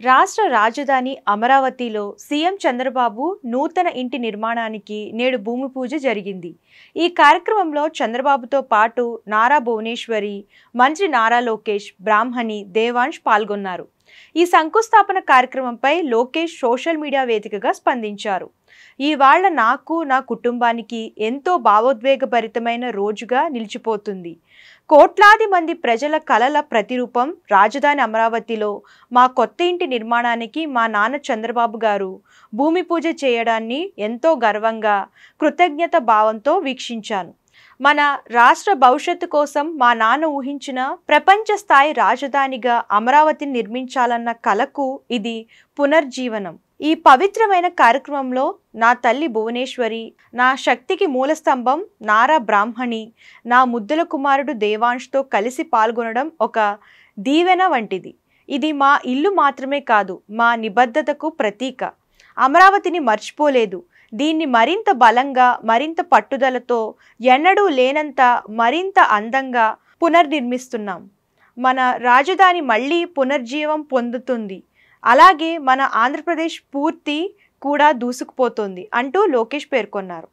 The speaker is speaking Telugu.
రాష్ట్ర రాజధాని అమరావతిలో సీఎం చంద్రబాబు నూతన ఇంటి నిర్మాణానికి నేడు భూమి పూజ జరిగింది. ఈ కార్యక్రమంలో చంద్రబాబుతో పాటు నారా భువనేశ్వరి, మంత్రి నారా లోకేష్, బ్రాహ్మణి, దేవాంశ్ పాల్గొన్నారు. ఈ శంకుస్థాపన కార్యక్రమంపై లోకేష్ సోషల్ మీడియా వేదికగా స్పందించారు. ఇవాళ నాకు, నా కుటుంబానికి ఎంతో భావోద్వేగభరితమైన రోజుగా నిలిచిపోతుంది. కోట్లాది మంది ప్రజల కలల ప్రతిరూపం రాజధాని అమరావతిలో మా కొత్త ఇంటి నిర్మాణానికి మా నాన్న చంద్రబాబు గారు భూమి పూజ చేయడాన్ని ఎంతో గర్వంగా, కృతజ్ఞత భావంతో వీక్షించాను. మన రాష్ట్ర భవిష్యత్తు కోసం మా నాన్న ఊహించిన ప్రపంచ స్థాయి రాజధానిగా అమరావతిని నిర్మించాలన్న కలకు ఇది పునర్జీవనం. ఈ పవిత్రమైన కార్యక్రమంలో నా తల్లి భువనేశ్వరి, నా శక్తికి మూలస్తంభం నారా బ్రాహ్మణి, నా ముద్దుల కుమారుడు దేవాంష్తో కలిసి పాల్గొనడం ఒక దీవెన వంటిది. ఇది మా ఇల్లు మాత్రమే కాదు, మా నిబద్ధతకు ప్రతీక. అమరావతిని మర్చిపోలేదు. దీన్ని మరింత బలంగా, మరింత పట్టుదలతో, ఎన్నడూ లేనంత మరింత అందంగా పునర్నిర్మిస్తున్నాం. మన రాజధాని మళ్ళీ పునర్జీవం పొందుతుంది. అలాగే మన ఆంధ్రప్రదేశ్ పూర్తి కూడా దూసుకుపోతుంది అంటూ లోకేష్ పేర్కొన్నారు.